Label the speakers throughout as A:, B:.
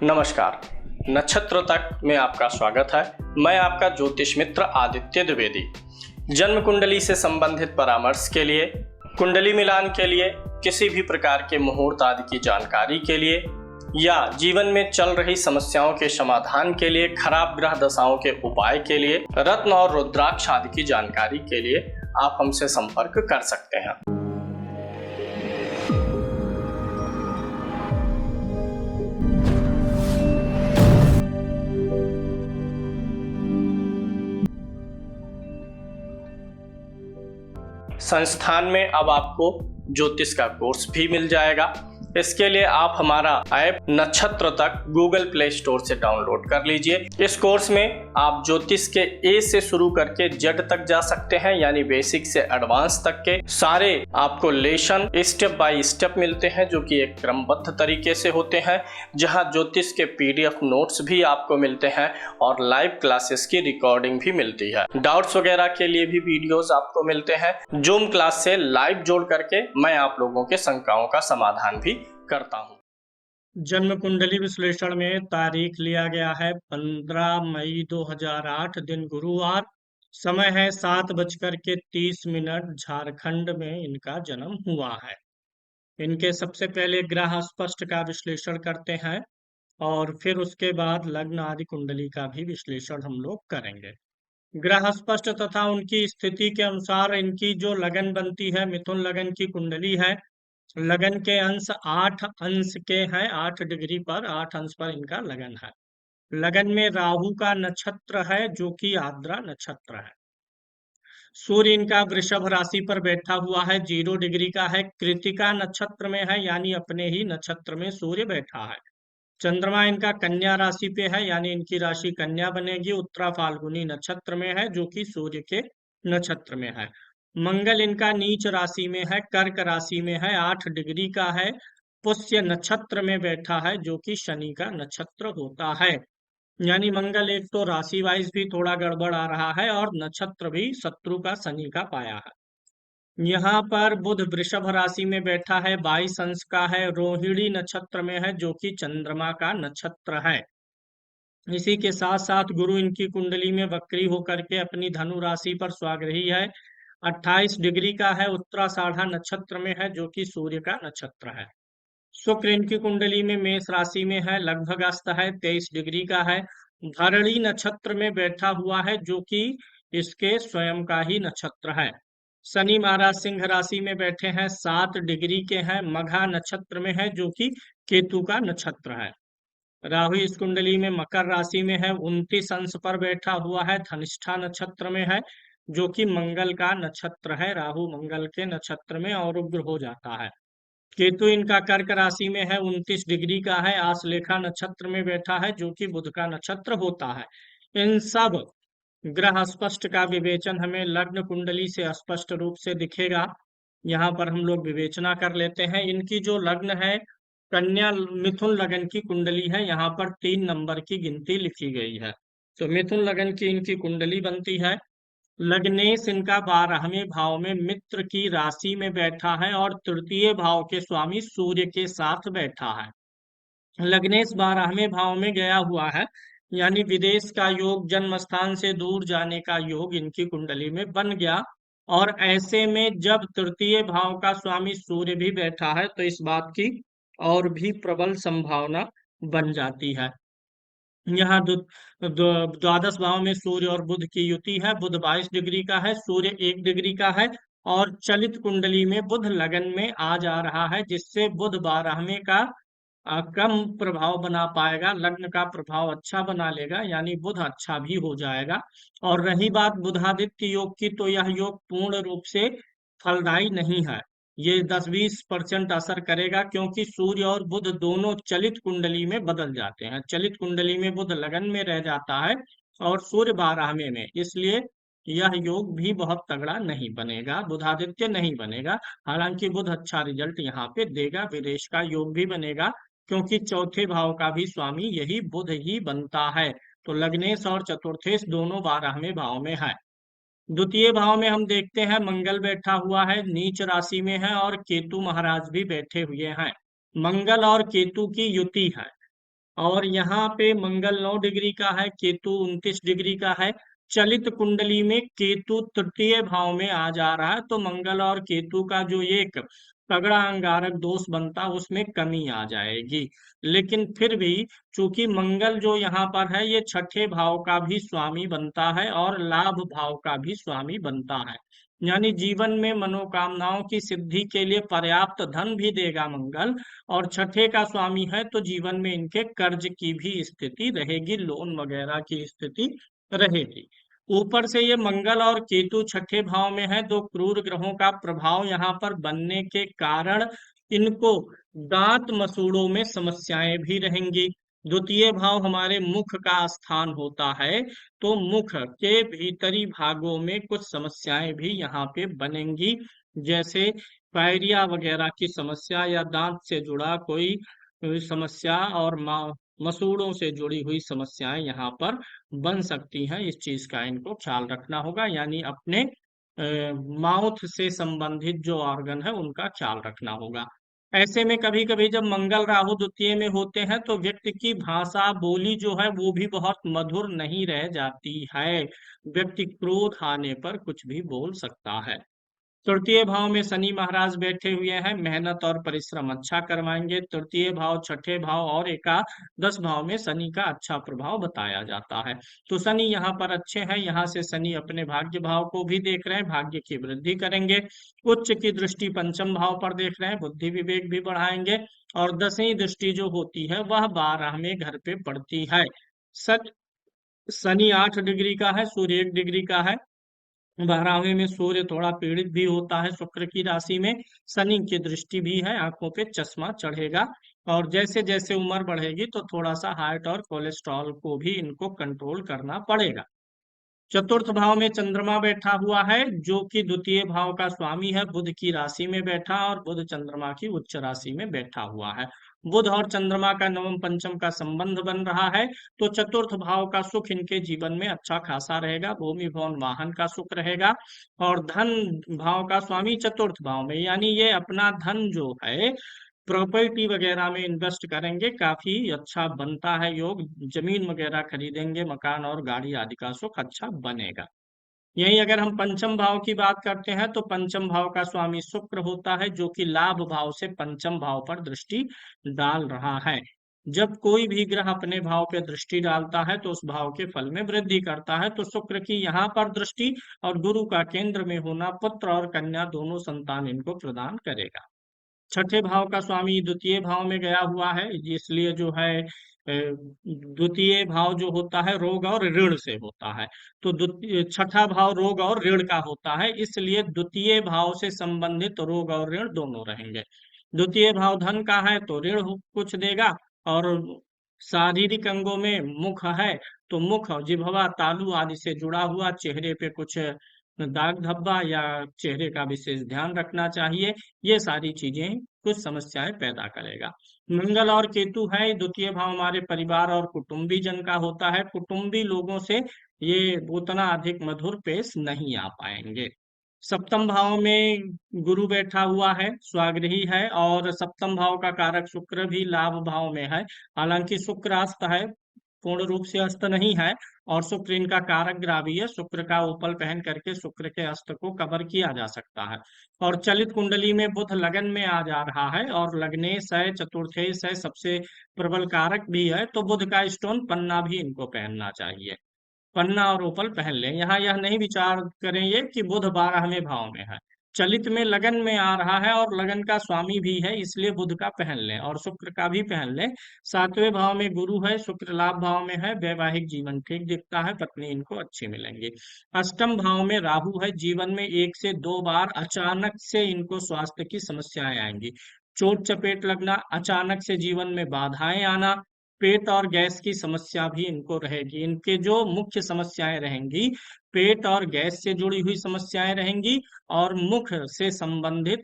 A: नमस्कार। नक्षत्र तक में आपका स्वागत है। मैं आपका ज्योतिष मित्र आदित्य द्विवेदी। जन्म कुंडली से संबंधित परामर्श के लिए, कुंडली मिलान के लिए, किसी भी प्रकार के मुहूर्त आदि की जानकारी के लिए या जीवन में चल रही समस्याओं के समाधान के लिए, खराब ग्रह दशाओं के उपाय के लिए, रत्न और रुद्राक्ष आदि की जानकारी के लिए आप हमसे संपर्क कर सकते हैं। संस्थान में अब आपको ज्योतिष का कोर्स भी मिल जाएगा। इसके लिए आप हमारा ऐप नक्षत्र तक गूगल प्ले स्टोर से डाउनलोड कर लीजिए। इस कोर्स में आप ज्योतिष के ए से शुरू करके जेड तक जा सकते हैं, यानी बेसिक से एडवांस तक के सारे आपको लेसन स्टेप बाय स्टेप मिलते हैं, जो कि एक क्रमबद्ध तरीके से होते हैं, जहां ज्योतिष के पीडीएफ नोट्स भी आपको मिलते हैं और लाइव क्लासेस की रिकॉर्डिंग भी मिलती है। डाउट्स वगैरह के लिए भी वीडियोस आपको मिलते हैं। जूम क्लास से लाइव जोड़ करके मैं आप लोगों के शंकाओं का समाधान भी करता हूं।
B: जन्म कुंडली विश्लेषण में तारीख लिया गया है 15 मई 2008, दिन गुरुवार। समय है 7:30 झारखंड में इनका जन्म हुआ है। इनके सबसे पहले ग्रह स्पष्ट का विश्लेषण करते हैं और फिर उसके बाद लग्न आदि कुंडली का भी विश्लेषण हम लोग करेंगे। ग्रह स्पष्ट तथा उनकी स्थिति के अनुसार इनकी जो लगन बनती है, मिथुन लगन की कुंडली है। लगन के अंश 8 अंश के हैं, 8 डिग्री पर 8 अंश पर इनका लगन है। लगन में राहु का नक्षत्र है, जो कि आर्द्रा नक्षत्र है। सूर्य इनका वृषभ राशि पर बैठा हुआ है, 0 डिग्री का है। कृतिका नक्षत्र में है, यानी अपने ही नक्षत्र में सूर्य बैठा है। चंद्रमा इनका कन्या राशि पे है, यानी इनकी राशि कन्या बनेगी। उत्तरा फाल्गुनी नक्षत्र में है, जो कि सूर्य के नक्षत्र में है। मंगल इनका नीच राशि में है, कर्क राशि में है, 8 डिग्री का है। पुष्य नक्षत्र में बैठा है, जो कि शनि का नक्षत्र होता है। यानी मंगल एक तो राशि वाइज भी थोड़ा गड़बड़ आ रहा है और नक्षत्र भी शत्रु का, शनि का पाया है। यहाँ पर बुध वृषभ राशि में बैठा है, 22 अंश का है। रोहिणी नक्षत्र में है, जो कि चंद्रमा का नक्षत्र है। इसी के साथ साथ गुरु इनकी कुंडली में वक्री होकर के अपनी धनु राशि पर स्वाग्रही है, 28 डिग्री का है। उत्तराषाढ़ा नक्षत्र में है, जो कि सूर्य का नक्षत्र है। शुक्र इनकी कुंडली में मेष राशि में है, लगभग अस्त है, 23 डिग्री का है। भरणी नक्षत्र में बैठा हुआ है, जो कि इसके स्वयं का ही नक्षत्र है। शनि महाराज सिंह राशि में बैठे हैं, 7 डिग्री के हैं। मघा नक्षत्र में है, जो कि केतु का नक्षत्र है। राहु इस कुंडली में मकर राशि में है, 29 अंश पर बैठा हुआ है, धनिष्ठा नक्षत्र में है, जो कि मंगल का नक्षत्र है। राहु मंगल के नक्षत्र में और उग्र हो जाता है। केतु इनका कर्क राशि में है, 29 डिग्री का है। आश्लेषा नक्षत्र में बैठा है, जो कि बुध का नक्षत्र होता है। इन सब ग्रह स्पष्ट का विवेचन हमें लग्न कुंडली से स्पष्ट रूप से दिखेगा। यहाँ पर हम लोग विवेचना कर लेते हैं। इनकी जो लग्न है, कन्या मिथुन लगन की कुंडली है। यहाँ पर 3 नंबर की गिनती लिखी गई है। तो मिथुन लगन की इनकी कुंडली बनती है। लग्नेश इनका 12वें भाव में मित्र की राशि में बैठा है और तृतीय भाव के स्वामी सूर्य के साथ बैठा है। लग्नेश 12वें भाव में गया हुआ है, यानी विदेश का योग, जन्म स्थान से दूर जाने का योग इनकी कुंडली में बन गया। और ऐसे में जब तृतीय भाव का स्वामी सूर्य भी बैठा है, तो इस बात की और भी प्रबल संभावना बन जाती है। यहाँ द्वादश भाव में सूर्य और बुध की युति है। बुध 22 डिग्री का है, सूर्य 1 डिग्री का है। और चलित कुंडली में बुध लगन में आ जा रहा है, जिससे बुध 12वें का कम प्रभाव बना पाएगा, लग्न का प्रभाव अच्छा बना लेगा, यानी बुध अच्छा भी हो जाएगा। और रही बात बुधादित्य योग की, तो यह योग पूर्ण रूप से फलदायी नहीं है। ये 10-20% असर करेगा, क्योंकि सूर्य और बुध दोनों चलित कुंडली में बदल जाते हैं। चलित कुंडली में बुध लगन में रह जाता है और सूर्य 12वें में, इसलिए यह योग भी बहुत तगड़ा नहीं बनेगा, बुधादित्य नहीं बनेगा। हालांकि बुध अच्छा रिजल्ट यहाँ पे देगा, विदेश का योग भी बनेगा, क्योंकि चौथे भाव का भी स्वामी यही बुध ही बनता है। तो लग्नेश और चतुर्थेश दोनों 12वें भाव में है। द्वितीय भाव में हम देखते हैं मंगल बैठा हुआ है, नीच राशि में है, और केतु महाराज भी बैठे हुए हैं। मंगल और केतु की युति है। और यहाँ पे मंगल 9 डिग्री का है, केतु 29 डिग्री का है। चलित कुंडली में केतु तृतीय भाव में आ जा रहा है, तो मंगल और केतु का जो एक तगड़ा अंगारक दोष बनता उसमें कमी आ जाएगी। लेकिन फिर भी चूंकि मंगल जो यहाँ पर है ये छठे भाव का भी स्वामी बनता है और लाभ भाव का भी स्वामी बनता है, यानी जीवन में मनोकामनाओं की सिद्धि के लिए पर्याप्त धन भी देगा मंगल। और छठे का स्वामी है तो जीवन में इनके कर्ज की भी स्थिति रहेगी, लोन वगैरह की स्थिति रहेगी। ऊपर से ये मंगल और केतु छठे भाव में है, दो क्रूर ग्रहों का प्रभाव यहाँ पर बनने के कारण इनको दांत मसूड़ों में समस्याएं भी रहेंगी। द्वितीय भाव हमारे मुख का स्थान होता है, तो मुख के भीतरी भागों में कुछ समस्याएं भी यहाँ पे बनेंगी, जैसे पायरिया वगैरह की समस्या या दांत से जुड़ा कोई समस्या और मसूड़ों से जुड़ी हुई समस्याएं यहाँ पर बन सकती हैं। इस चीज का इनको ख्याल रखना होगा, यानी अपने माउथ से संबंधित जो ऑर्गन है उनका ख्याल रखना होगा। ऐसे में कभी कभी जब मंगल राहु द्वितीय में होते हैं तो व्यक्ति की भाषा बोली जो है वो भी बहुत मधुर नहीं रह जाती है। व्यक्ति क्रोध आने पर कुछ भी बोल सकता है। तृतीय भाव में शनि महाराज बैठे हुए हैं, मेहनत और परिश्रम अच्छा करवाएंगे। तृतीय भाव, छठे भाव और एकादश भाव में शनि का अच्छा प्रभाव बताया जाता है। तो शनि यहाँ पर अच्छे हैं, यहाँ से शनि अपने भाग्य भाव को भी देख रहे हैं, भाग्य की वृद्धि करेंगे। उच्च की दृष्टि पंचम भाव पर देख रहे हैं, बुद्धि विवेक भी बढ़ाएंगे। और 10वीं दृष्टि जो होती है वह 12वें घर पे पड़ती है। सच शनि 8 डिग्री का है, सूर्य 1 डिग्री का है। 12वें में सूर्य थोड़ा पीड़ित भी होता है शुक्र की राशि में। शनि की दृष्टि भी है, आंखों पे चश्मा चढ़ेगा। और जैसे जैसे उम्र बढ़ेगी तो थोड़ा सा हार्ट और कोलेस्ट्रॉल को भी इनको कंट्रोल करना पड़ेगा। चतुर्थ भाव में चंद्रमा बैठा हुआ है, जो कि द्वितीय भाव का स्वामी है, बुध की राशि में बैठा और बुध चंद्रमा की उच्च राशि में बैठा हुआ है। बुध और चंद्रमा का नवम पंचम का संबंध बन रहा है, तो चतुर्थ भाव का सुख इनके जीवन में अच्छा खासा रहेगा, भूमि भवन वाहन का सुख रहेगा। और धन भाव का स्वामी चतुर्थ भाव में, यानी ये अपना धन जो है प्रॉपर्टी वगैरह में इन्वेस्ट करेंगे, काफी अच्छा बनता है योग। जमीन वगैरह खरीदेंगे, मकान और गाड़ी आदि का सुख अच्छा बनेगा। यही अगर हम पंचम भाव की बात करते हैं तो पंचम भाव का स्वामी शुक्र होता है, जो कि लाभ भाव से पंचम भाव पर दृष्टि डाल रहा है। जब कोई भी ग्रह अपने भाव पे दृष्टि डालता है तो उस भाव के फल में वृद्धि करता है, तो शुक्र की यहाँ पर दृष्टि और गुरु का केंद्र में होना पुत्र और कन्या दोनों संतान इनको प्रदान करेगा। छठे भाव का स्वामी द्वितीय भाव में गया हुआ है, इसलिए जो है द्वितीय भाव जो होता है रोग और ऋण से होता है, तो छठा भाव रोग और ऋण का होता है, इसलिए द्वितीय भाव से संबंधित रोग और ऋण दोनों रहेंगे। द्वितीय भाव धन का है तो ऋण कुछ देगा। और शारीरिक अंगों में मुख है तो मुख, जिह्वा, तालू आदि से जुड़ा हुआ चेहरे पे कुछ दाग धब्बा या चेहरे का विशेष ध्यान रखना चाहिए। ये सारी चीजें कुछ समस्याएं पैदा करेगा। मंगल और केतु है, द्वितीय भाव हमारे परिवार और कुटुंबी जन का होता है, कुटुंबी लोगों से ये उतना अधिक मधुर पेश नहीं आ पाएंगे। सप्तम भाव में गुरु बैठा हुआ है, स्वाग्रही है, और सप्तम भाव का कारक शुक्र भी लाभ भाव में है। हालांकि शुक्र अस्त है, पूर्ण रूप से अस्त नहीं है, और शुक्र इनका कारक ग्रह भी है। शुक्र का उपल पहन करके शुक्र के अस्त को कवर किया जा सकता है। और चलित कुंडली में बुध लगन में आ जा रहा है, और लग्नेश है, चतुर्थेश है, सबसे प्रबल कारक भी है, तो बुध का स्टोन पन्ना भी इनको पहनना चाहिए। पन्ना और उपल पहन लें। यहाँ यह नहीं विचार करें ये कि बुध 12वें भाव में है, चलित में लगन में आ रहा है और लगन का स्वामी भी है, इसलिए बुध का पहन लें और शुक्र का भी पहन लें। 7वें भाव में गुरु है, शुक्र लाभ भाव में है, वैवाहिक जीवन ठीक दिखता है, पत्नी इनको अच्छी मिलेंगी। अष्टम भाव में राहु है, जीवन में 1 से 2 बार अचानक से इनको स्वास्थ्य की समस्याएं आएंगी। चोट चपेट लगना, अचानक से जीवन में बाधाएं आना, पेट और गैस की समस्या भी इनको रहेगी। इनके जो मुख्य समस्याएं रहेंगी, पेट और गैस से जुड़ी हुई समस्याएं रहेंगी, और मुख से संबंधित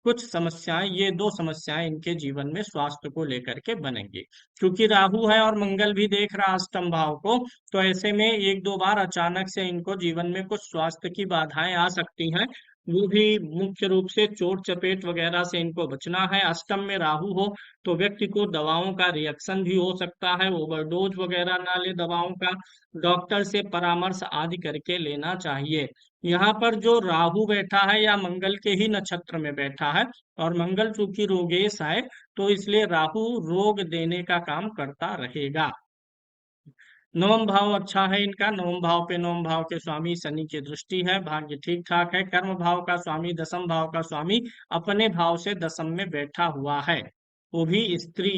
B: कुछ समस्याएं, ये दो समस्याएं इनके जीवन में स्वास्थ्य को लेकर के बनेंगी। क्योंकि राहु है और मंगल भी देख रहा अष्टम भाव को, तो ऐसे में 1-2 बार अचानक से इनको जीवन में कुछ स्वास्थ्य की बाधाएं आ सकती हैं। वो भी मुख्य रूप से चोट चपेट वगैरह से इनको बचना है। अष्टम में राहु हो तो व्यक्ति को दवाओं का रिएक्शन भी हो सकता है, ओवरडोज वगैरह ना ले दवाओं का, डॉक्टर से परामर्श आदि करके लेना चाहिए। यहाँ पर जो राहु बैठा है या मंगल के ही नक्षत्र में बैठा है, और मंगल चूंकि रोगेश है तो इसलिए राहु रोग देने का काम करता रहेगा। नवम भाव अच्छा है इनका, नवम भाव पे नवम भाव के स्वामी शनि की दृष्टि है, भाग्य ठीक ठाक है। कर्म भाव का स्वामी, दसम भाव का स्वामी अपने भाव से दसम में बैठा हुआ है, वो भी स्त्री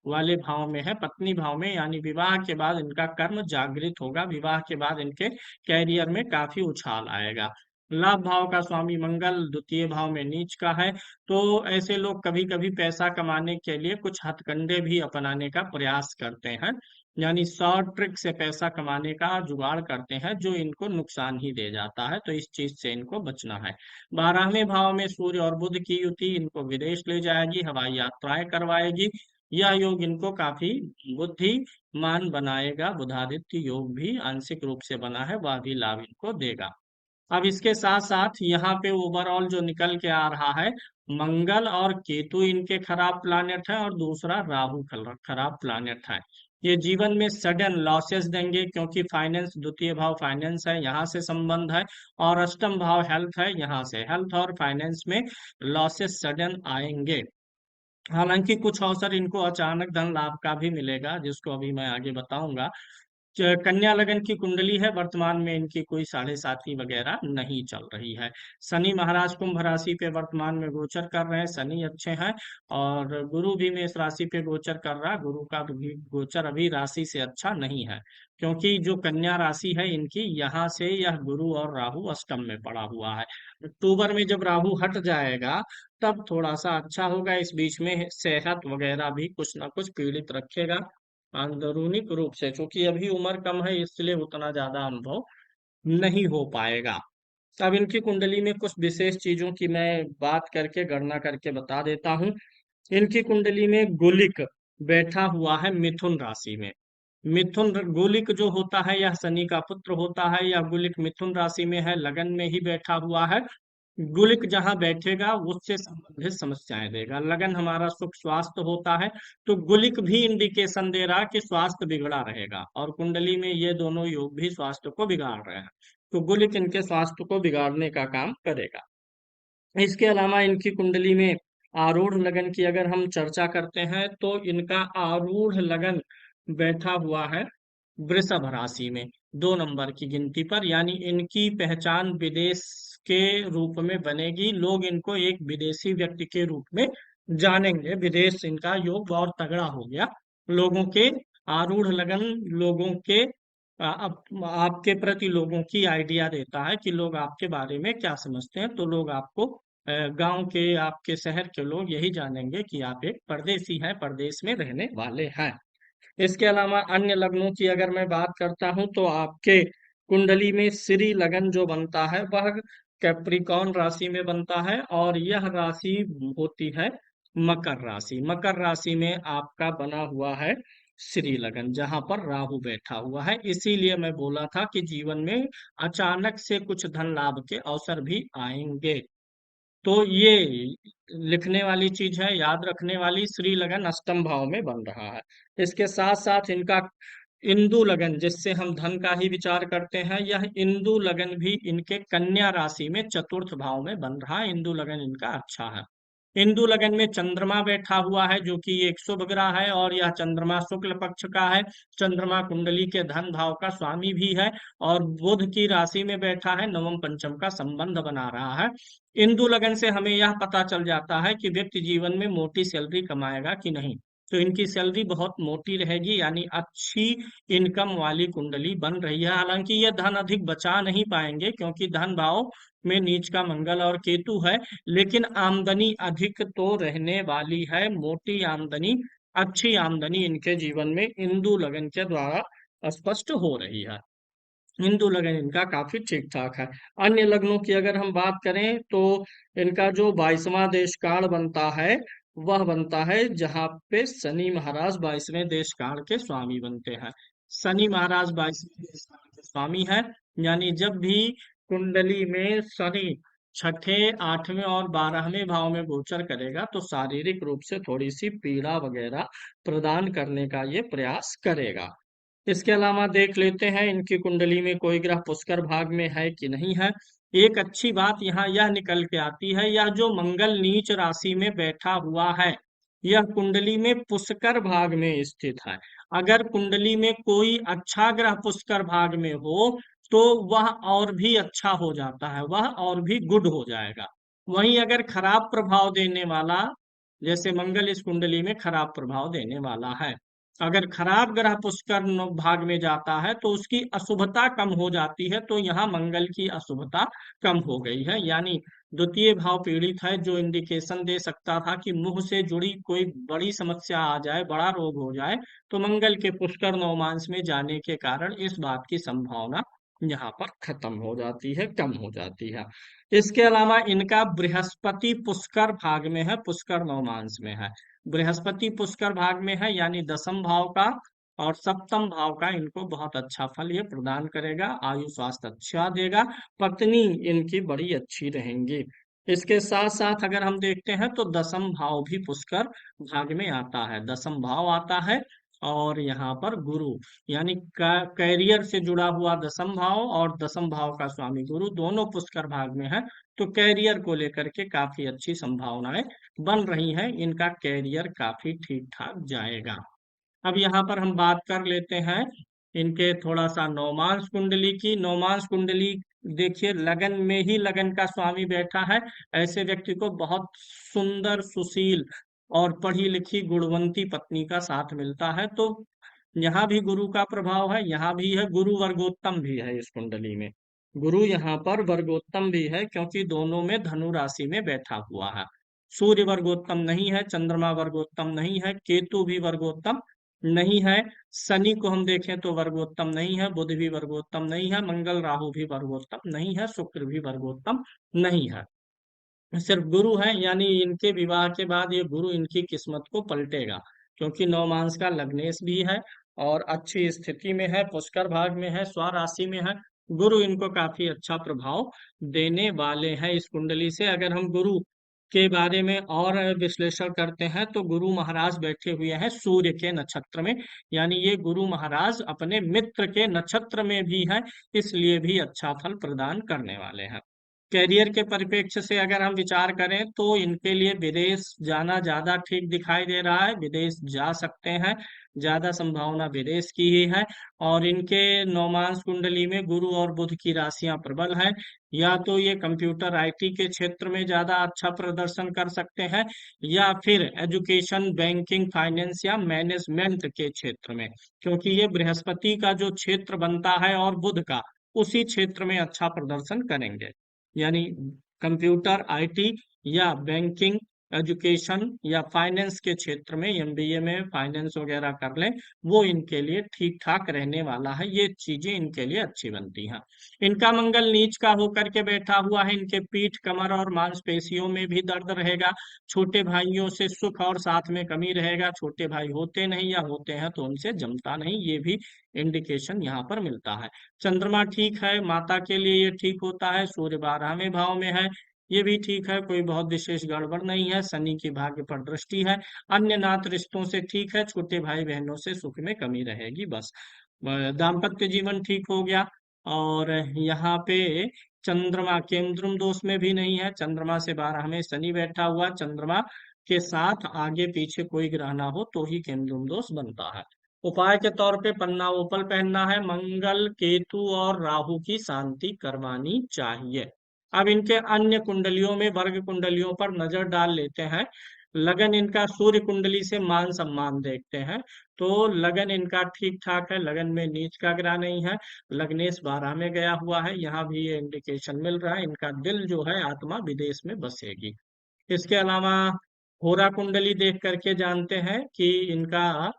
B: वाले भाव में है, पत्नी भाव में, यानी विवाह के बाद इनका कर्म जागृत होगा, विवाह के बाद इनके कैरियर में काफी उछाल आएगा। लाभ भाव का स्वामी मंगल द्वितीय भाव में नीच का है, तो ऐसे लोग कभी कभी पैसा कमाने के लिए कुछ हथकंडे भी अपनाने का प्रयास करते हैं, यानी शॉर्ट ट्रिक से पैसा कमाने का जुगाड़ करते हैं जो इनको नुकसान ही दे जाता है, तो इस चीज से इनको बचना है। 12वें भाव में सूर्य और बुध की युति इनको विदेश ले जाएगी, हवाई यात्राएं करवाएगी। यह योग इनको काफी बुद्धिमान बनाएगा। बुधादित्य योग भी आंशिक रूप से बना है, वह भी लाभ इनको देगा। अब इसके साथ साथ यहाँ पे ओवरऑल जो निकल के आ रहा है, मंगल और केतु इनके खराब प्लानेट है, और दूसरा राहु खराब प्लानेट है। ये जीवन में सडन लॉसेस देंगे, क्योंकि फाइनेंस द्वितीय भाव फाइनेंस है, यहाँ से संबंध है, और अष्टम भाव हेल्थ है, यहाँ से हेल्थ और फाइनेंस में लॉसेस सडन आएंगे। हालांकि कुछ अवसर इनको अचानक धन लाभ का भी मिलेगा, जिसको अभी मैं आगे बताऊंगा। कन्या लगन की कुंडली है, वर्तमान में इनकी कोई साढ़े साथी वगैरह नहीं चल रही है। शनि महाराज कुंभ राशि पे वर्तमान में गोचर कर रहे हैं, शनि अच्छे हैं, और गुरु भी मेष राशि पे गोचर कर रहा है। गुरु का भी गोचर अभी राशि से अच्छा नहीं है, क्योंकि जो कन्या राशि है इनकी, यहाँ से यह गुरु और राहु अष्टम में पड़ा हुआ है। अक्टूबर में जब राहु हट जाएगा तब थोड़ा सा अच्छा होगा। इस बीच में सेहत वगैरह भी कुछ ना कुछ पीड़ित रखेगा अंदरूनी रूप से, क्योंकि अभी उम्र कम है इसलिए उतना ज्यादा अनुभव नहीं हो पाएगा। अब इनकी कुंडली में कुछ विशेष चीजों की मैं बात करके गणना करके बता देता हूँ। इनकी कुंडली में गुलिक बैठा हुआ है मिथुन राशि में। गुलिक जो होता है यह शनि का पुत्र होता है, यह गुलिक मिथुन राशि में है, लगन में ही बैठा हुआ है। गुलिक जहां बैठेगा उससे संबंधित समस्याएं देगा। लगन हमारा सुख स्वास्थ्य होता है, तो गुलिक भी इंडिकेशन दे रहा है कि स्वास्थ्य बिगड़ा रहेगा, और कुंडली में ये दोनों योग भी स्वास्थ्य को बिगाड़ रहे हैं, तो गुलिक इनके स्वास्थ्य को बिगाड़ने का काम करेगा। इसके अलावा इनकी कुंडली में आरूढ़ लगन की अगर हम चर्चा करते हैं, तो इनका आरूढ़ लगन बैठा हुआ है वृषभ राशि में 2 नंबर की गिनती पर, यानी इनकी पहचान विदेश के रूप में बनेगी। लोग इनको एक विदेशी व्यक्ति के रूप में जानेंगे। विदेश इनका योग बहुत तगड़ा हो गया। लोगों के आरूढ़ लगन लोगों के आपके प्रति लोगों की आइडिया देता है कि लोग आपके बारे में क्या समझते हैं, तो लोग आपको गांव के, आपके शहर के लोग यही जानेंगे कि आप एक परदेसी हैं, परदेश में रहने वाले हैं। इसके अलावा अन्य लग्नों की अगर मैं बात करता हूं, तो आपके कुंडली में श्री लगन जो बनता है वह कैप्रिकॉर्न राशि में बनता है, और यह राशि होती है मकर राशि। मकर राशि में आपका बना हुआ है श्री लगन, जहां पर राहु बैठा हुआ है। इसीलिए मैं बोला था कि जीवन में अचानक से कुछ धन लाभ के अवसर भी आएंगे। तो ये लिखने वाली चीज है, याद रखने वाली। श्री लगन अष्टम भाव में बन रहा है। इसके साथ साथ इनका इंदु लगन, जिससे हम धन का ही विचार करते हैं, यह इंदु लगन भी इनके कन्या राशि में चतुर्थ भाव में बन रहा है। इंदु लगन इनका अच्छा है। इंदु लगन में चंद्रमा बैठा हुआ है, जो कि एक शुभ ग्रह है, और यह चंद्रमा शुक्ल पक्ष का है। चंद्रमा कुंडली के धन भाव का स्वामी भी है, और बुध की राशि में बैठा है, नवम पंचम का संबंध बना रहा है। इंदु लगन से हमें यह पता चल जाता है कि व्यक्ति जीवन में मोटी सैलरी कमाएगा कि नहीं। तो इनकी सैलरी बहुत मोटी रहेगी, यानी अच्छी इनकम वाली कुंडली बन रही है। हालांकि यह धन अधिक बचा नहीं पाएंगे, क्योंकि धन भाव में नीच का मंगल और केतु है, लेकिन आमदनी अधिक तो रहने वाली है। मोटी आमदनी, अच्छी आमदनी इनके जीवन में इंदु लगन के द्वारा स्पष्ट हो रही है। हिंदू लगन इनका काफी ठीक ठाक है। अन्य लग्नों की अगर हम बात करें, तो इनका जो 22वां देश काल बनता है वह बनता है जहां पे शनि महाराज 22वें देश काल के स्वामी बनते हैं। शनि महाराज 22वें देश काल के स्वामी है, यानी जब भी कुंडली में शनि छठे, आठवें और 12वें भाव में गोचर करेगा तो शारीरिक रूप से थोड़ी सी पीड़ा वगैरह प्रदान करने का ये प्रयास करेगा। इसके अलावा देख लेते हैं इनकी कुंडली में कोई ग्रह पुष्कर भाग में है कि नहीं है। एक अच्छी बात यहाँ यह निकल के आती है, यह जो मंगल नीच राशि में बैठा हुआ है, यह कुंडली में पुष्कर भाग में स्थित है। अगर कुंडली में कोई अच्छा ग्रह पुष्कर भाग में हो तो वह और भी अच्छा हो जाता है, वह और भी गुड हो जाएगा। वहीं अगर खराब प्रभाव देने वाला, जैसे मंगल इस कुंडली में खराब प्रभाव देने वाला है, अगर खराब ग्रह पुष्कर भाग में जाता है तो उसकी अशुभता कम हो जाती है। तो यहाँ मंगल की अशुभता कम हो गई है, यानी द्वितीय भाव पीड़ित है, जो इंडिकेशन दे सकता था कि मुंह से जुड़ी कोई बड़ी समस्या आ जाए, बड़ा रोग हो जाए, तो मंगल के पुष्कर नवमांश में जाने के कारण इस बात की संभावना यहाँ पर खत्म हो जाती है, कम हो जाती है। इसके अलावा इनका बृहस्पति पुष्कर भाग में है, पुष्कर नवमांश में है। बृहस्पति पुष्कर भाग में है, यानी दसम भाव का और सप्तम भाव का इनको बहुत अच्छा फल ये प्रदान करेगा, आयु स्वास्थ्य अच्छा देगा, पत्नी इनकी बड़ी अच्छी रहेंगी। इसके साथ साथ अगर हम देखते हैं तो दसम भाव भी पुष्कर भाग में आता है, दसम भाव आता है। और यहाँ पर गुरु, यानी कैरियर से जुड़ा हुआ दसम भाव और दसम भाव का स्वामी गुरु दोनों पुष्कर भाग में है। तो कैरियर को लेकर के काफी अच्छी संभावनाएं बन रही हैं, इनका कैरियर काफी ठीक ठाक जाएगा। अब यहाँ पर हम बात कर लेते हैं इनके थोड़ा सा नौमांस कुंडली की। नौमांस कुंडली देखिए, लगन में ही लगन का स्वामी बैठा है। ऐसे व्यक्ति को बहुत सुंदर, सुशील और पढ़ी लिखी गुणवंती पत्नी का साथ मिलता है। तो यहाँ भी गुरु का प्रभाव है, यहाँ भी है, गुरु वर्गोत्तम भी है इस कुंडली में। गुरु यहाँ पर वर्गोत्तम भी है, क्योंकि दोनों में धनु राशि में बैठा हुआ है। सूर्य वर्गोत्तम नहीं है, चंद्रमा वर्गोत्तम नहीं है, केतु भी वर्गोत्तम नहीं है, शनि को हम देखें तो वर्गोत्तम नहीं है, बुध भी वर्गोत्तम नहीं है, मंगल राहु भी वर्गोत्तम नहीं है, शुक्र भी वर्गोत्तम नहीं है। सिर्फ गुरु है, यानी इनके विवाह के बाद ये गुरु इनकी किस्मत को पलटेगा, क्योंकि नवमांस का लग्नेश भी है और अच्छी स्थिति में है, पुष्कर भाग में है, स्वराशि में है। गुरु इनको काफी अच्छा प्रभाव देने वाले हैं इस कुंडली से। अगर हम गुरु के बारे में और विश्लेषण करते हैं तो गुरु महाराज बैठे हुए हैं सूर्य के नक्षत्र में, यानी ये गुरु महाराज अपने मित्र के नक्षत्र में भी है, इसलिए भी अच्छा फल प्रदान करने वाले हैं। कैरियर के परिप्रेक्ष्य से अगर हम विचार करें तो इनके लिए विदेश जाना ज्यादा ठीक दिखाई दे रहा है, विदेश जा सकते हैं, ज्यादा संभावना विदेश की ही है। और इनके नौमांस कुंडली में गुरु और बुध की राशियां प्रबल हैं, या तो ये कंप्यूटर आईटी के क्षेत्र में ज्यादा अच्छा प्रदर्शन कर सकते हैं, या फिर एजुकेशन, बैंकिंग, फाइनेंस या मैनेजमेंट के क्षेत्र में, क्योंकि ये बृहस्पति का जो क्षेत्र बनता है और बुध का, उसी क्षेत्र में अच्छा प्रदर्शन करेंगे। यानी कंप्यूटर आईटी या बैंकिंग, एजुकेशन या फाइनेंस के क्षेत्र में, एमबीए में फाइनेंस वगैरह कर लें, वो इनके लिए ठीक ठाक रहने वाला है, ये चीजें इनके लिए अच्छी बनती हैं। इनका मंगल नीच का होकर के बैठा हुआ है, इनके पीठ, कमर और मांसपेशियों में भी दर्द रहेगा, छोटे भाइयों से सुख और साथ में कमी रहेगा, छोटे भाई होते नहीं या होते हैं तो उनसे जमता नहीं, ये भी इंडिकेशन यहाँ पर मिलता है। चंद्रमा ठीक है, माता के लिए ये ठीक होता है, सूर्य 12वें भाव में है, ये भी ठीक है, कोई बहुत विशेष गड़बड़ नहीं है, शनि की भाग्य पर दृष्टि है, अन्य नात रिश्तों से ठीक है, छोटे भाई बहनों से सुख में कमी रहेगी बस। दाम्पत्य जीवन ठीक हो गया। और यहाँ पे चंद्रमा केंद्रम दोष में भी नहीं है, चंद्रमा से 12वें शनि बैठा हुआ, चंद्रमा के साथ आगे पीछे कोई ग्रह ना हो तो ही केंद्रम दोष बनता है। उपाय के तौर पे पन्ना ओपल पहनना है, मंगल, केतु और राहु की शांति करवानी चाहिए। अब इनके अन्य कुंडलियों में, वर्ग कुंडलियों पर नजर डाल लेते हैं। लगन इनका सूर्य कुंडली से मान सम्मान देखते हैं तो लगन इनका ठीक ठाक है, लगन में नीच का ग्रह नहीं है, लग्नेश 12 में गया हुआ है, यहाँ भी ये इंडिकेशन मिल रहा है, इनका दिल जो है, आत्मा विदेश में बसेगी। इसके अलावा होरा कुंडली देख करके जानते हैं कि इनका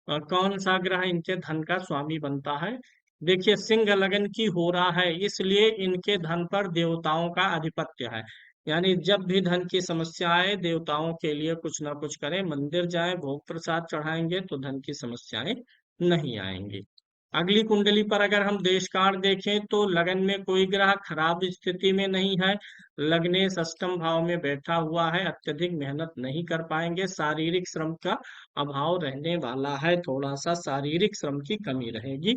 B: कौन सा ग्रह इनके धन का स्वामी बनता है। देखिए, सिंह लगन की हो रहा है, इसलिए इनके धन पर देवताओं का आधिपत्य है, यानी जब भी धन की समस्या आए, देवताओं के लिए कुछ ना कुछ करें, मंदिर जाएं, भोग प्रसाद चढ़ाएंगे तो धन की समस्याएं नहीं आएंगी। अगली कुंडली पर अगर हम देश काल देखें तो लगन में कोई ग्रह खराब स्थिति में नहीं है। लग्नेश अष्टम भाव में बैठा हुआ है, अत्यधिक मेहनत नहीं कर पाएंगे, शारीरिक श्रम का अभाव रहने वाला है, थोड़ा सा शारीरिक श्रम की कमी रहेगी,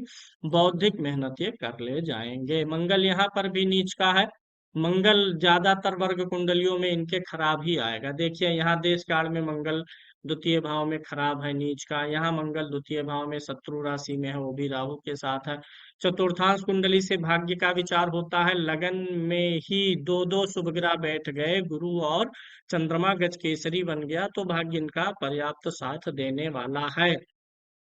B: बौद्धिक मेहनत ये कर ले जाएंगे। मंगल यहाँ पर भी नीच का है। मंगल ज्यादातर वर्ग कुंडलियों में इनके खराब ही आएगा। देखिए यहाँ देश काल में मंगल द्वितीय भाव में खराब है नीच का, यहाँ मंगल द्वितीय भाव में शत्रु राशि में है, वो भी राहु के साथ है। चतुर्थांश कुंडली से भाग्य का विचार होता है। लगन में ही दो दो शुभ ग्रह बैठ गए, गुरु और चंद्रमा गज केसरी बन गया, तो भाग्य इनका पर्याप्त साथ देने वाला है।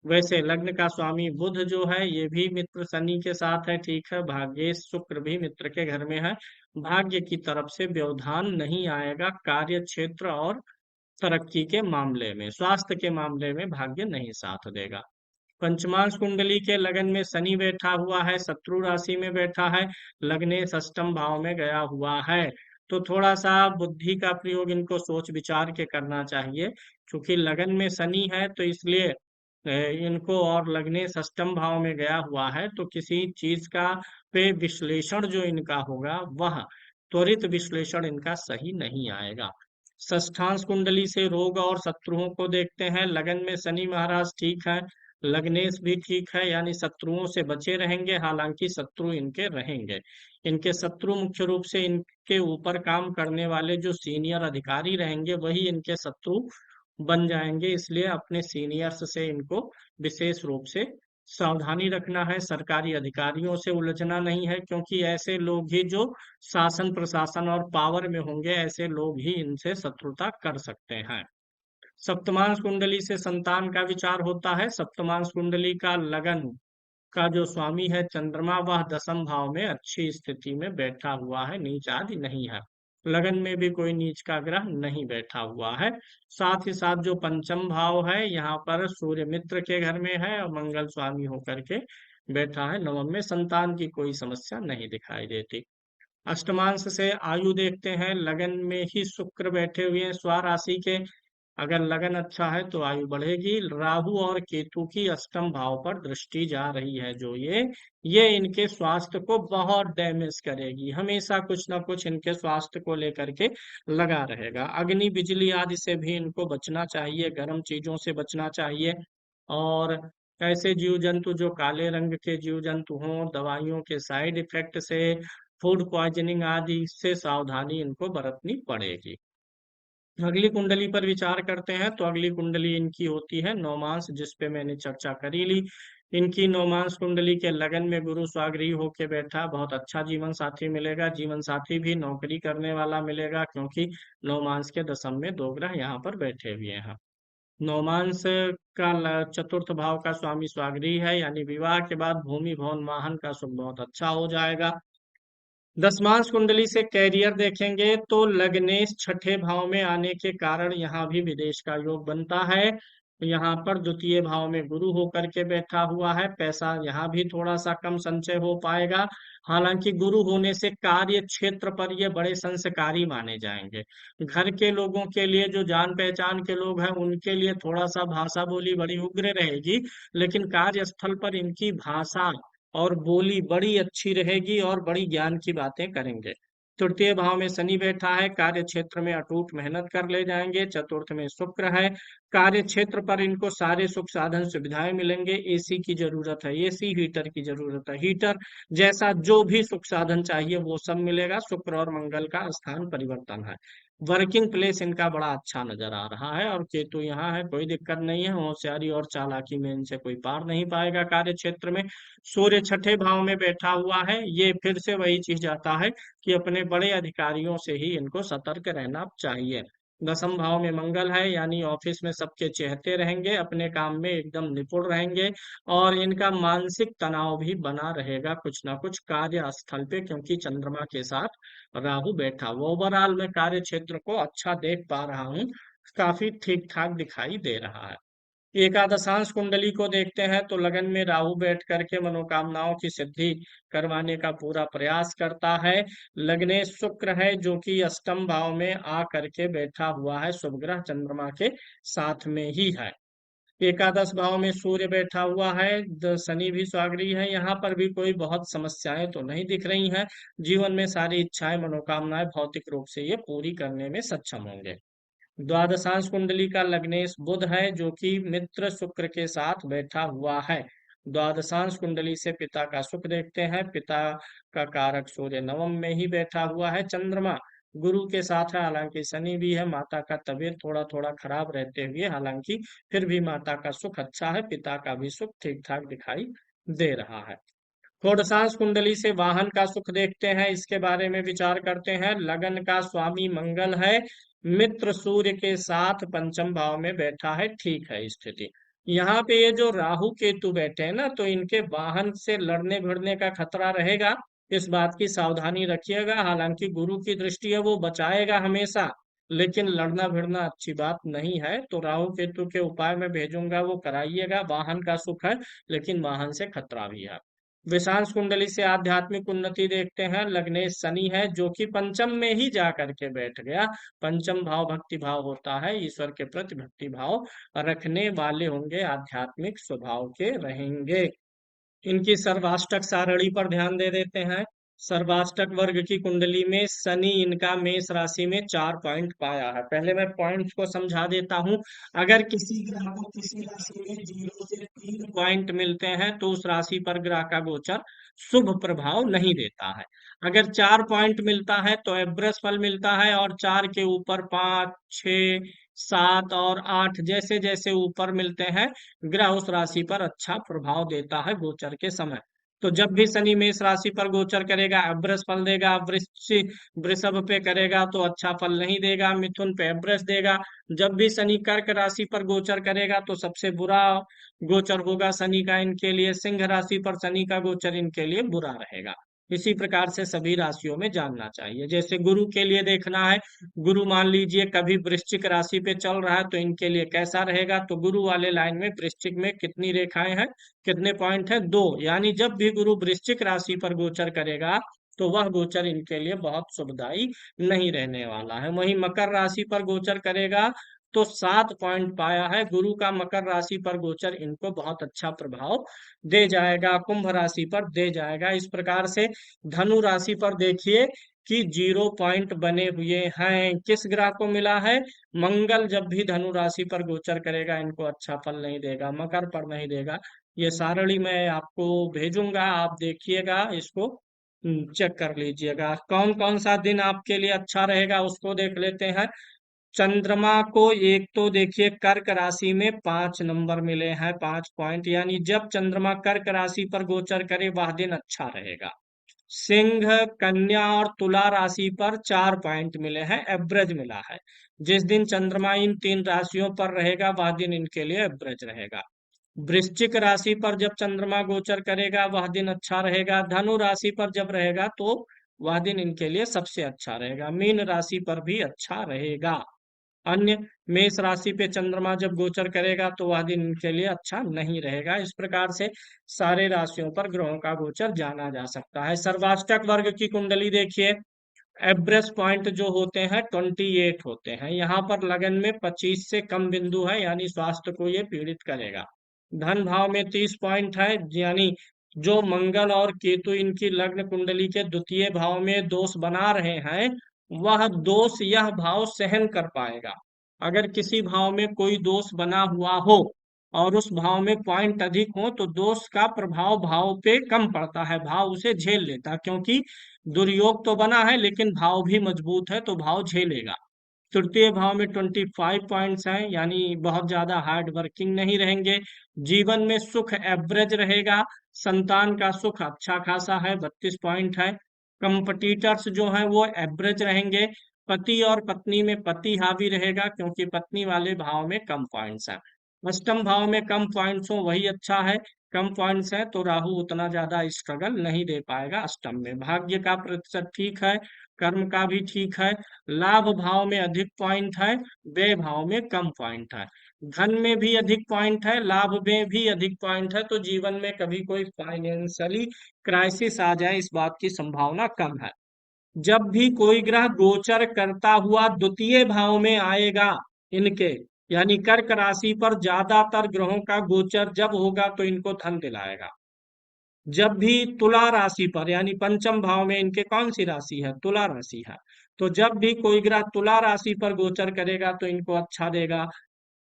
B: वैसे लग्न का स्वामी बुध जो है ये भी मित्र शनि के साथ है, ठीक है। भाग्येश शुक्र भी मित्र के घर में है। भाग्य की तरफ से व्यवधान नहीं आएगा कार्य क्षेत्र और तरक्की के मामले में। स्वास्थ्य के मामले में भाग्य नहीं साथ देगा। पंचमांश कुंडली के लगन में शनि बैठा हुआ है, शत्रु राशि में बैठा है, लगनेश अष्टम भाव में गया हुआ है, तो थोड़ा सा बुद्धि का प्रयोग इनको सोच विचार के करना चाहिए। क्योंकि लगन में शनि है तो इसलिए इनको, और लगनेश अष्टम भाव में गया हुआ है, तो किसी चीज का पे विश्लेषण जो इनका होगा वह त्वरित विश्लेषण इनका सही नहीं आएगा। षष्ठांश कुंडली से रोग और शत्रुओं को देखते हैं। लगन में शनि महाराज ठीक है, लग्नेश भी ठीक है, यानी शत्रुओं से बचे रहेंगे, हालांकि शत्रु इनके रहेंगे। इनके शत्रु मुख्य रूप से इनके ऊपर काम करने वाले जो सीनियर अधिकारी रहेंगे वही इनके शत्रु बन जाएंगे, इसलिए अपने सीनियर्स से इनको विशेष रूप से सावधानी रखना है। सरकारी अधिकारियों से उलझना नहीं है, क्योंकि ऐसे लोग ही जो शासन प्रशासन और पावर में होंगे, ऐसे लोग ही इनसे शत्रुता कर सकते हैं। सप्तमांश कुंडली से संतान का विचार होता है। सप्तमांश कुंडली का लगन का जो स्वामी है चंद्रमा, वह दसम भाव में अच्छी स्थिति में बैठा हुआ है, नीच आदि नहीं है। लगन में भी कोई नीच का ग्रह नहीं बैठा हुआ है। साथ ही साथ जो पंचम भाव है यहाँ पर सूर्य मित्र के घर में है और मंगल स्वामी होकर के बैठा है नवम में। संतान की कोई समस्या नहीं दिखाई देती। अष्टमांश से आयु देखते हैं। लगन में ही शुक्र बैठे हुए हैं स्वराशि के, अगर लगन अच्छा है तो आयु बढ़ेगी। राहु और केतु की अष्टम भाव पर दृष्टि जा रही है, जो ये इनके स्वास्थ्य को बहुत डैमेज करेगी, हमेशा कुछ ना कुछ इनके स्वास्थ्य को लेकर के लगा रहेगा। अग्नि बिजली आदि से भी इनको बचना चाहिए, गर्म चीजों से बचना चाहिए। और ऐसे जीव जंतु जो काले रंग के जीव जंतु हों, दवाइयों के साइड इफेक्ट से, फूड पॉइजनिंग आदि से सावधानी इनको बरतनी पड़ेगी। अगली कुंडली पर विचार करते हैं, तो अगली कुंडली इनकी होती है नौमांस, जिस पे मैंने चर्चा करी ली। इनकी नौमांस कुंडली के लगन में गुरु स्वागृही होके बैठा, बहुत अच्छा जीवन साथी मिलेगा। जीवन साथी भी नौकरी करने वाला मिलेगा, क्योंकि नौमांस के दशम में दो ग्रह यहाँ पर बैठे हुए हैं। नौमांस का चतुर्थ भाव का स्वामी स्वागृही है, यानी विवाह के बाद भूमि भवन वाहन का सुख बहुत अच्छा हो जाएगा। दसमांश कुंडली से कैरियर देखेंगे तो लग्नेश छठे भाव में आने के कारण यहाँ भी विदेश का योग बनता है। यहाँ पर द्वितीय भाव में गुरु होकर के बैठा हुआ है, पैसा यहाँ भी थोड़ा सा कम संचय हो पाएगा। हालांकि गुरु होने से कार्य क्षेत्र पर ये बड़े संस्कारी माने जाएंगे। घर के लोगों के लिए, जो जान पहचान के लोग हैं, उनके लिए थोड़ा सा भाषा बोली बड़ी उग्र रहेगी, लेकिन कार्यस्थल पर इनकी भाषा और बोली बड़ी अच्छी रहेगी और बड़ी ज्ञान की बातें करेंगे। तृतीय भाव में शनि बैठा है, कार्य क्षेत्र में अटूट मेहनत कर ले जाएंगे। चतुर्थ में शुक्र है, कार्य क्षेत्र पर इनको सारे सुख साधन सुविधाएं मिलेंगे। एसी की जरूरत है, एसी, हीटर की जरूरत है, हीटर, जैसा जो भी सुख साधन चाहिए वो सब मिलेगा। शुक्र और मंगल का स्थान परिवर्तन है। वर्किंग प्लेस इनका बड़ा अच्छा नजर आ रहा है, और केतु यहाँ है, कोई दिक्कत नहीं है। होशियारी और चालाकी में इनसे कोई पार नहीं पाएगा कार्य क्षेत्र में। सूर्य छठे भाव में बैठा हुआ है, ये फिर से वही चीज आता है कि अपने बड़े अधिकारियों से ही इनको सतर्क रहना चाहिए। दसम भाव में मंगल है, यानी ऑफिस में सबके चहेते रहेंगे, अपने काम में एकदम निपुण रहेंगे, और इनका मानसिक तनाव भी बना रहेगा कुछ ना कुछ कार्य स्थल पे, क्योंकि चंद्रमा के साथ राहु बैठा हुआ। ओवरऑल मैं कार्य क्षेत्र को अच्छा देख पा रहा हूँ, काफी ठीक ठाक दिखाई दे रहा है। एकादशांश कुंडली को देखते हैं, तो लगन में राहु बैठ करके मनोकामनाओं की सिद्धि करवाने का पूरा प्रयास करता है। लग्ने शुक्र है, जो कि अष्टम भाव में आ करके बैठा हुआ है, शुभ ग्रह चंद्रमा के साथ में ही है। एकादश भाव में सूर्य बैठा हुआ है, शनि भी स्वागरी है। यहाँ पर भी कोई बहुत समस्याएं तो नहीं दिख रही हैं। जीवन में सारी इच्छाएं मनोकामनाएं भौतिक रूप से ये पूरी करने में सक्षम होंगे। द्वादशांश कुंडली का लग्नेश बुध है, जो कि मित्र शुक्र के साथ बैठा हुआ है। द्वादशांश कुंडली से पिता का सुख देखते हैं। पिता का कारक सूर्य नवम में ही बैठा हुआ है। चंद्रमा गुरु के साथ है, हालांकि शनि भी है। माता का तबीयत थोड़ा थोड़ा खराब रहते हुए, हालांकि फिर भी माता का सुख अच्छा है। पिता का भी सुख ठीक ठाक दिखाई दे रहा है। षोडशांश कुंडली से वाहन का सुख देखते हैं, इसके बारे में विचार करते हैं। लगन का स्वामी मंगल है, मित्र सूर्य के साथ पंचम भाव में बैठा है, ठीक है स्थिति। यहाँ पे ये जो राहु केतु बैठे हैं ना, तो इनके वाहन से लड़ने भिड़ने का खतरा रहेगा। इस बात की सावधानी रखिएगा। हालांकि गुरु की दृष्टि है, वो बचाएगा हमेशा, लेकिन लड़ना भिड़ना अच्छी बात नहीं है। तो राहु केतु के उपाय में भेजूंगा, वो कराइएगा। वाहन का सुख है, लेकिन वाहन से खतरा भी है। विषांश कुंडली से आध्यात्मिक उन्नति देखते हैं। लग्नेश शनि है, जो कि पंचम में ही जा करके बैठ गया। पंचम भाव भक्ति भाव होता है, ईश्वर के प्रति भक्ति भाव रखने वाले होंगे, आध्यात्मिक स्वभाव के रहेंगे। इनकी सर्वाष्टक सारणी पर ध्यान दे देते हैं। सर्वाष्टक वर्ग की कुंडली में शनि इनका मेष राशि में 4 पॉइंट पाया है। पहले मैं पॉइंट्स को समझा देता हूं। अगर किसी ग्रह को किसी राशि में 0 से 3 पॉइंट मिलते हैं, तो उस राशि पर ग्रह का गोचर शुभ प्रभाव नहीं देता है। अगर 4 पॉइंट मिलता है तो एवरेज फल मिलता है, और 4 के ऊपर 5, 6, 7 और 8 जैसे जैसे ऊपर मिलते हैं, ग्रह उस राशि पर अच्छा प्रभाव देता है गोचर के समय। तो जब भी शनि मेष राशि पर गोचर करेगा, एवरेज फल देगा। वृषभ पे करेगा तो अच्छा फल नहीं देगा, मिथुन पे एवरेज देगा। जब भी शनि कर्क राशि पर गोचर करेगा, तो सबसे बुरा गोचर होगा शनि का इनके लिए। सिंह राशि पर शनि का गोचर इनके लिए बुरा रहेगा। इसी प्रकार से सभी राशियों में जानना चाहिए। जैसे गुरु के लिए देखना है, गुरु मान लीजिए कभी वृश्चिक राशि पे चल रहा है, तो इनके लिए कैसा रहेगा। तो गुरु वाले लाइन में वृश्चिक में कितनी रेखाएं हैं, कितने पॉइंट है, 2। यानी जब भी गुरु वृश्चिक राशि पर गोचर करेगा, तो वह गोचर इनके लिए बहुत शुभदायी नहीं रहने वाला है। वहीं मकर राशि पर गोचर करेगा, तो 7 पॉइंट पाया है। गुरु का मकर राशि पर गोचर इनको बहुत अच्छा प्रभाव दे जाएगा, कुंभ राशि पर दे जाएगा। इस प्रकार से धनु राशि पर देखिए कि 0 पॉइंट बने हुए हैं। किस ग्रह को मिला है? मंगल जब भी धनु राशि पर गोचर करेगा, इनको अच्छा फल नहीं देगा, मकर पर नहीं देगा। ये सारणी मैं आपको भेजूंगा, आप देखिएगा, इसको चेक कर लीजिएगा। कौन कौन सा दिन आपके लिए अच्छा रहेगा, उसको देख लेते हैं। चंद्रमा को एक तो देखिए कर्क राशि में 5 नंबर मिले हैं, 5 पॉइंट, यानी जब चंद्रमा कर्क राशि पर गोचर करे, वह दिन अच्छा रहेगा। सिंह, कन्या और तुला राशि पर 4 पॉइंट मिले हैं, एवरेज मिला है। जिस दिन चंद्रमा इन 3 राशियों पर रहेगा, वह दिन इनके लिए एवरेज रहेगा। वृश्चिक राशि पर जब चंद्रमा गोचर करेगा, वह दिन अच्छा रहेगा। धनु राशि पर जब रहेगा, तो वह दिन इनके लिए सबसे अच्छा रहेगा। मीन राशि पर भी अच्छा रहेगा। अन्य मेष राशि पे चंद्रमा जब गोचर करेगा, तो वह दिन इनके लिए अच्छा नहीं रहेगा। इस प्रकार से सारे राशियों पर ग्रहों का गोचर जाना जा सकता है। सर्वाष्टक वर्ग की कुंडली देखिए, एवरेज पॉइंट जो होते हैं 28 होते हैं। यहाँ पर लगन में 25 से कम बिंदु है, यानी स्वास्थ्य को ये पीड़ित करेगा। धन भाव में 30 पॉइंट है, यानी जो मंगल और केतु इनकी लग्न कुंडली के द्वितीय भाव में दोष बना रहे हैं, वह दोष यह भाव सहन कर पाएगा। अगर किसी भाव में कोई दोष बना हुआ हो और उस भाव में पॉइंट अधिक हो, तो दोष का प्रभाव भाव पे कम पड़ता है, भाव उसे झेल लेता है। क्योंकि दुर्योग तो बना है, लेकिन भाव भी मजबूत है, तो भाव झेलेगा। तृतीय भाव में 25 पॉइंट्स हैं, यानी बहुत ज्यादा हार्ड वर्किंग नहीं रहेंगे। जीवन में सुख एवरेज रहेगा। संतान का सुख अच्छा खासा है, 32 पॉइंट है। कंपटीटर्स जो हैं वो एवरेज रहेंगे। पति और पत्नी में पति हावी रहेगा, क्योंकि पत्नी वाले भाव में कम पॉइंट्स हैं। अष्टम भाव में कम पॉइंट्स हो, वही अच्छा है। कम पॉइंट्स है तो राहु उतना ज्यादा स्ट्रगल नहीं दे पाएगा अष्टम में। भाग्य का प्रतिशत ठीक है, कर्म का भी ठीक है। लाभ भाव में अधिक पॉइंट है, व्यय भाव में कम पॉइंट है। धन में भी अधिक पॉइंट है, लाभ में भी अधिक पॉइंट है। तो जीवन में कभी कोई फाइनेंशियली क्राइसिस आ जाए, इस बात की संभावना कम है। जब भी कोई ग्रह गोचर करता हुआ द्वितीय भाव में आएगा इनके, यानी कर्क राशि पर ज्यादातर ग्रहों का गोचर जब होगा तो इनको धन दिलाएगा। जब भी तुला राशि पर, यानी पंचम भाव में इनके कौन सी राशि है, तुला राशि है, तो जब भी कोई ग्रह तुला राशि पर गोचर करेगा तो इनको अच्छा देगा।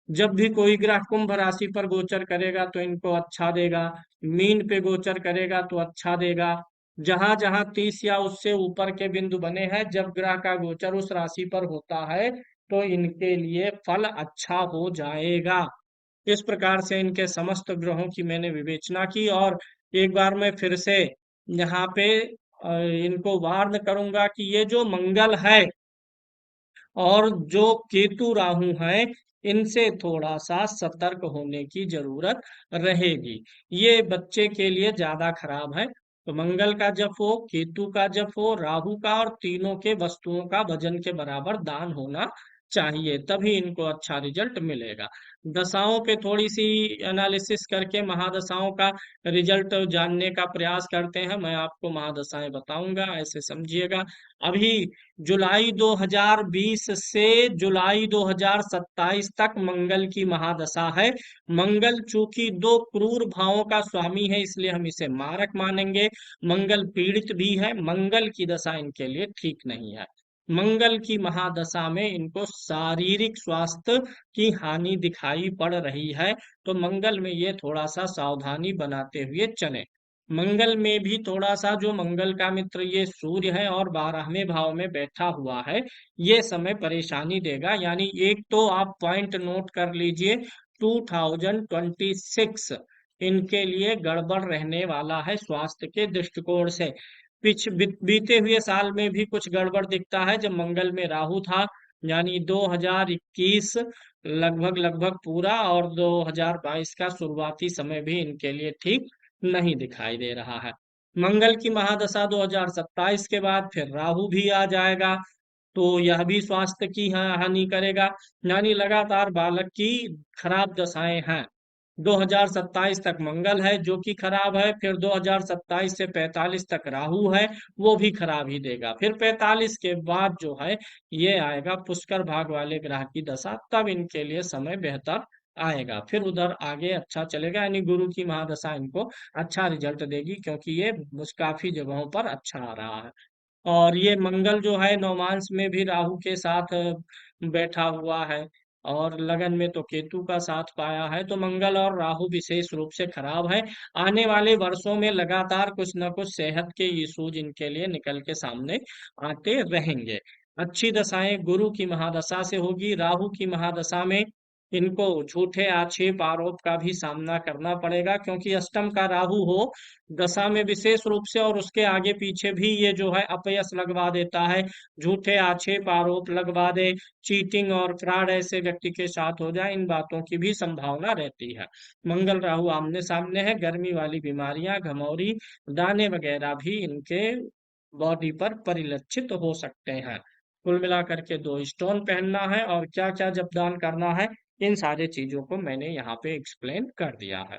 B: जब भी कोई ग्रह कुंभ राशि पर गोचर करेगा तो इनको अच्छा देगा। मीन पे गोचर करेगा तो अच्छा देगा। जहां जहां 30 या उससे ऊपर के बिंदु बने हैं, जब ग्रह का गोचर उस राशि पर होता है तो इनके लिए फल अच्छा हो जाएगा। इस प्रकार से इनके समस्त ग्रहों की मैंने विवेचना की, और एक बार मैं फिर से यहाँ पे इनको वार्न करूंगा कि ये जो मंगल है और जो केतु राहु हैं, इनसे थोड़ा सा सतर्क होने की जरूरत रहेगी। ये बच्चे के लिए ज्यादा खराब है। तो मंगल का जप हो, केतु का जप हो, राहु का, और तीनों के वस्तुओं का वजन के बराबर दान होना चाहिए, तभी इनको अच्छा रिजल्ट मिलेगा। दशाओं पे थोड़ी सी एनालिसिस करके महादशाओं का रिजल्ट जानने का प्रयास करते हैं। मैं आपको महादशाएं बताऊंगा, ऐसे समझिएगा। अभी जुलाई 2020 से जुलाई 2027 तक मंगल की महादशा है। मंगल चूंकि दो क्रूर भावों का स्वामी है, इसलिए हम इसे मारक मानेंगे। मंगल पीड़ित भी है, मंगल की दशा इनके लिए ठीक नहीं है। मंगल की महादशा में इनको शारीरिक स्वास्थ्य की हानि दिखाई पड़ रही है, तो मंगल में ये थोड़ा सा सावधानी बनाते हुए चले। मंगल में भी थोड़ा सा, जो मंगल का मित्र ये सूर्य है और 12वें भाव में बैठा हुआ है, ये समय परेशानी देगा। यानी एक तो आप पॉइंट नोट कर लीजिए, 2026 इनके लिए गड़बड़ रहने वाला है स्वास्थ्य के दृष्टिकोण से। बीते हुए साल में भी कुछ गड़बड़ दिखता है, जब मंगल में राहु था, यानी 2021 लगभग लगभग पूरा, और 2022 का शुरुआती समय भी इनके लिए ठीक नहीं दिखाई दे रहा है। मंगल की महादशा 2027 के बाद फिर राहु भी आ जाएगा, तो यह भी स्वास्थ्य की हानि करेगा। यानी लगातार बालक की खराब दशाएं हैं। 2027 तक मंगल है जो कि खराब है, फिर 2027 से 45 तक राहु है, वो भी खराब ही देगा। फिर 45 के बाद जो है ये आएगा पुष्कर भाग वाले ग्रह की दशा, तब इनके लिए समय बेहतर आएगा। फिर उधर आगे अच्छा चलेगा, यानी गुरु की महादशा इनको अच्छा रिजल्ट देगी, क्योंकि ये काफी जगहों पर अच्छा आ रहा है। और ये मंगल जो है नवमांश में भी राहु के साथ बैठा हुआ है, और लगन में तो केतु का साथ पाया है, तो मंगल और राहु विशेष रूप से खराब है। आने वाले वर्षों में लगातार कुछ न कुछ सेहत के इश्यूज इनके लिए निकल के सामने आते रहेंगे। अच्छी दशाएं गुरु की महादशा से होगी। राहु की महादशा में इनको झूठे आक्षेप आरोप का भी सामना करना पड़ेगा, क्योंकि अष्टम का राहु हो दशा में विशेष रूप से, और उसके आगे पीछे भी ये जो है अपयश लगवा देता है। झूठे आक्षेप आरोप लगवा दे, चीटिंग और फ्रॉड ऐसे व्यक्ति के साथ हो जाए, इन बातों की भी संभावना रहती है। मंगल राहु आमने सामने है, गर्मी वाली बीमारियां, घमौरी, दाने वगैरह भी इनके बॉडी पर परिलक्षित हो सकते हैं। कुल मिलाकर के 2 स्टोन पहनना है, और क्या क्या जब दान करना है, इन सारे चीजों को मैंने यहाँ पे एक्सप्लेन कर दिया है।